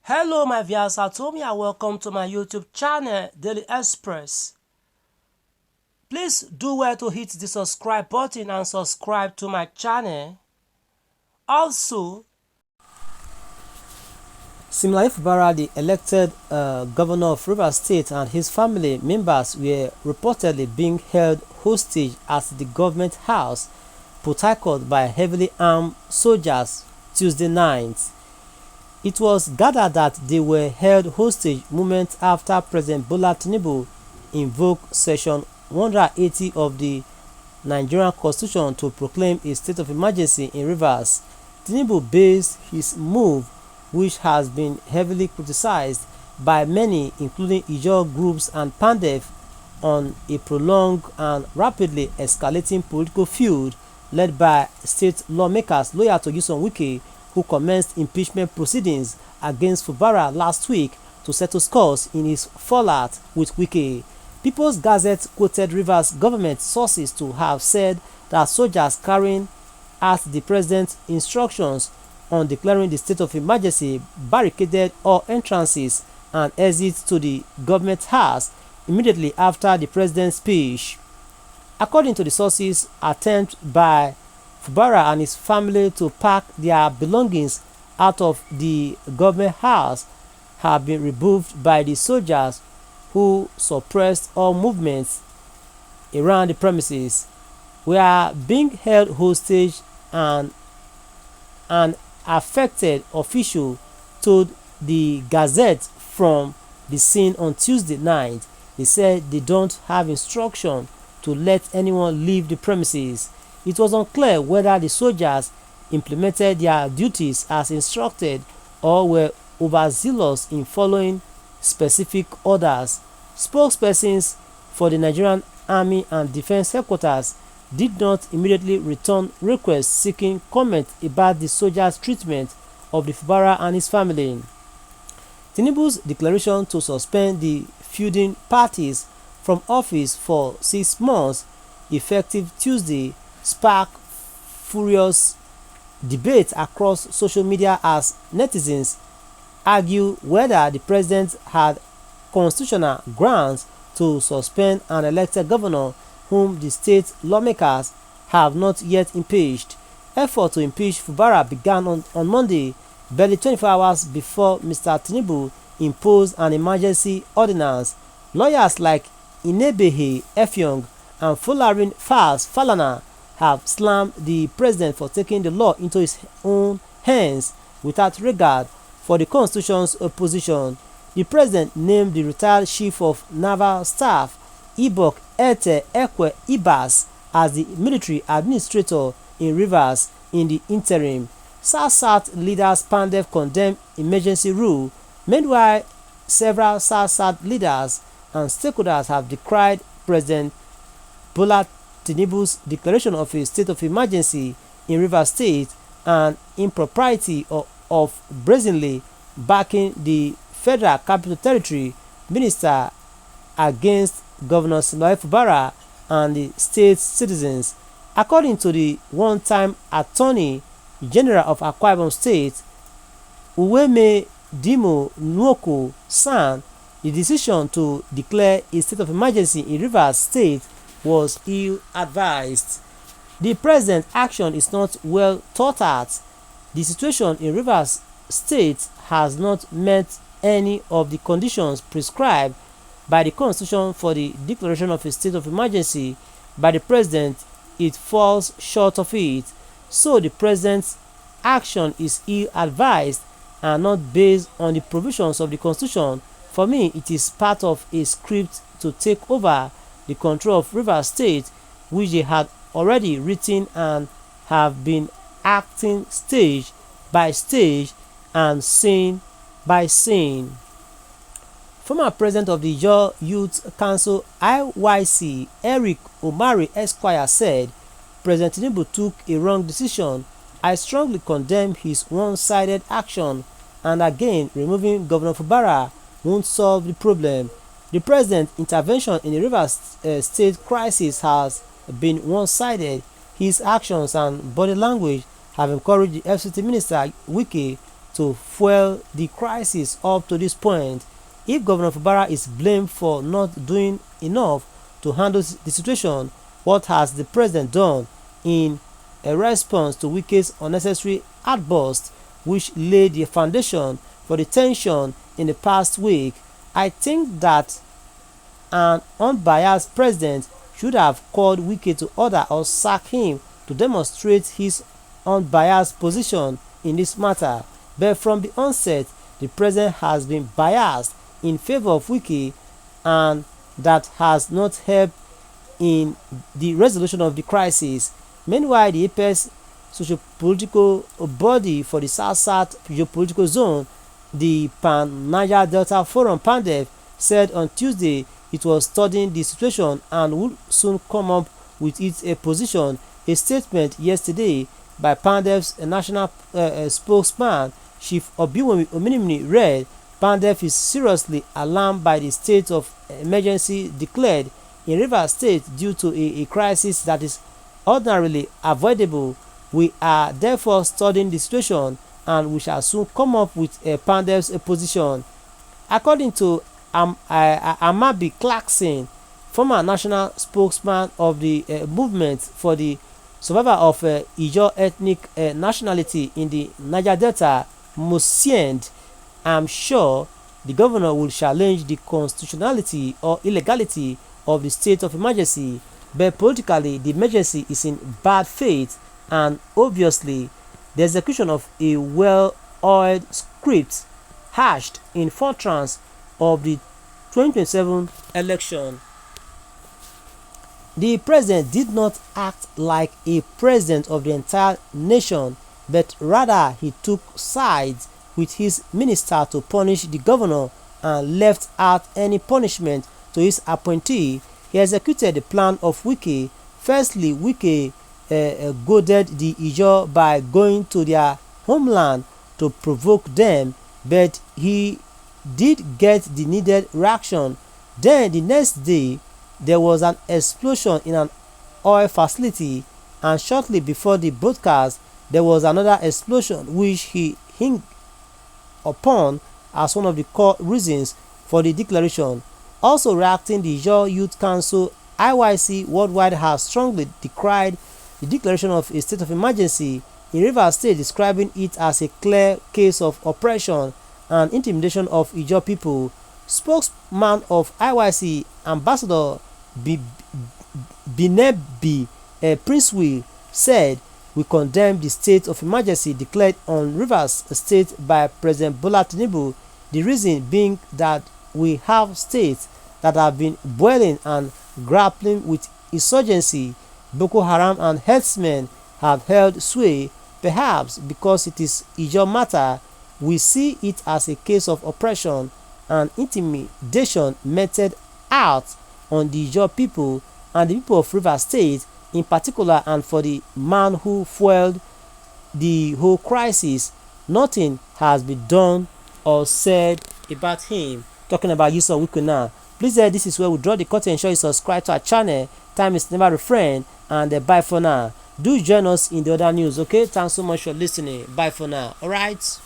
Hello my viewers at home and welcome to my YouTube channel Daily Express. Please do well to hit the subscribe button and subscribe to my channel. Also, Militar Fubara, the elected governor of Rivers State, and his family members were reportedly being held hostage at the government house, Port Harcourt, by heavily armed soldiers Tuesday night. It was gathered that they were held hostage moments after President Bola Tinubu invoked Section 180 of the Nigerian Constitution to proclaim a state of emergency in Rivers. Tinubu based his move, which has been heavily criticized by many, including H0LD groups and Pandef, on a prolonged and rapidly escalating political feud led by state lawmakers loyal to H0STAGE, who commenced impeachment proceedings against Fubara last week to settle scores in his fallout with Wike. People's Gazette quoted Rivers government sources to have said that soldiers carrying out the president's instructions on declaring the state of emergency barricaded all entrances and exits to the government house immediately after the president's speech. According to the sources, attempts by Fubara and his family to pack their belongings out of the government house have been rebuffed by the soldiers, who suppressed all movements around the premises. We are being held hostage, and an affected official told the Gazette from the scene on Tuesday night. They said they don't have instruction to let anyone leave the premises. It was unclear whether the soldiers implemented their duties as instructed or were overzealous in following specific orders. Spokespersons for the Nigerian Army and Defense Headquarters did not immediately return requests seeking comment about the soldiers' treatment of the Fubara and his family. Tinubu's declaration to suspend the feuding parties from office for 6 months, effective Tuesday, sparked furious debate across social media as netizens argue whether the president had constitutional grounds to suspend an elected governor whom the state lawmakers have not yet impeached. Effort to impeach Fubara began on Monday, barely 24 hours before Mr. Tinubu imposed an emergency ordinance. Lawyers like Inebehe Effiong and Folarin Falana have slammed the president for taking the law into his own hands without regard for the constitution's opposition. The president named the retired chief of naval staff Ibok Ete Ekwe Ibas as the military administrator in Rivers in the interim. South leaders Pandef condemned emergency rule. Meanwhile, several South leaders and stakeholders have decried President Bola Tinubu's declaration of a state of emergency in Rivers State and impropriety of brazenly backing the Federal Capital Territory minister against Governor Militar Fubara and the state's citizens. According to the one-time Attorney General of Akwa Ibom State, Uweme Dimo Nwoko San, the decision to declare a state of emergency in Rivers State was ill-advised. The president's action is not well thought out. The situation in Rivers State has not met any of the conditions prescribed by the Constitution for the declaration of a state of emergency by the president. It falls short of it. So the president's action is ill-advised and not based on the provisions of the Constitution. For me, it is part of a script to take over the control of Rivers State, which they had already written and have been acting stage by stage and scene by scene. Former president of the Jaw Youth Council IYC, Eric Omari Esquire, said President Tinubu took a wrong decision. I strongly condemn his one-sided action, and again, removing Governor Fubara won't solve the problem. The president's intervention in the Rivers State crisis has been one-sided. His actions and body language have encouraged the FCT Minister Wike to fuel the crisis up to this point. If Governor Fubara is blamed for not doing enough to handle the situation, what has the president done in a response to Wike's unnecessary outburst, which laid the foundation for the tension in the past week? I think that an unbiased president should have called Wike to order or sack him to demonstrate his unbiased position in this matter. But from the onset, the president has been biased in favor of Wike, and that has not helped in the resolution of the crisis. Meanwhile, the apex socio-political body for the South-South geopolitical zone, the Pan-Niger Delta Forum (PANDEF), said on Tuesday it was studying the situation and would soon come up with its position. A statement yesterday by PANDEF's national spokesman, Chief Obiwumi Ominimi, read, "PANDEF is seriously alarmed by the state of emergency declared in Rivers State due to a crisis that is ordinarily avoidable. We are therefore studying the situation and we shall soon come up with a PANDEF's position." According to Amabi Clarkson, former national spokesman of the movement for the survival of Ijaw ethnic nationality in the Niger Delta, Musiend, "I'm sure the governor will challenge the constitutionality or illegality of the state of emergency, but politically the emergency is in bad faith, and obviously the execution of a well-oiled script hatched in furtherance of the 2027 election." The president did not act like a president of the entire nation, but rather he took sides with his minister to punish the governor and left out any punishment to his appointee. He executed the plan of Wike. Firstly, Wike goaded the Ijaw by going to their homeland to provoke them, but he did get the needed reaction. Then the next day, there was an explosion in an oil facility, and shortly before the broadcast, there was another explosion which he hinged upon as one of the core reasons for the declaration. Also reacting, the Ijaw Youth Council (IYC) worldwide has strongly decried the declaration of a state of emergency in Rivers State, describing it as a clear case of oppression and intimidation of Ijaw people. Spokesman of IYC, Ambassador Binebi Princewill, said, "We condemn the state of emergency declared on Rivers State by President Bola Tinubu, the reason being that we have states that have been boiling and grappling with insurgency. Boko Haram and herdsmen have held sway, perhaps because it is Ijaw matter. We see it as a case of oppression and intimidation meted out on the Ijaw people and the people of Rivers State in particular, and for the man who fueled the whole crisis, nothing has been done or said about him." Talking about Nyesom Wike now. Please, this is where we draw the curtain. Ensure you subscribe to our channel. Time is never a friend, and bye for now. Do join us in the other news, okay? Thanks so much for listening. Bye for now. All right.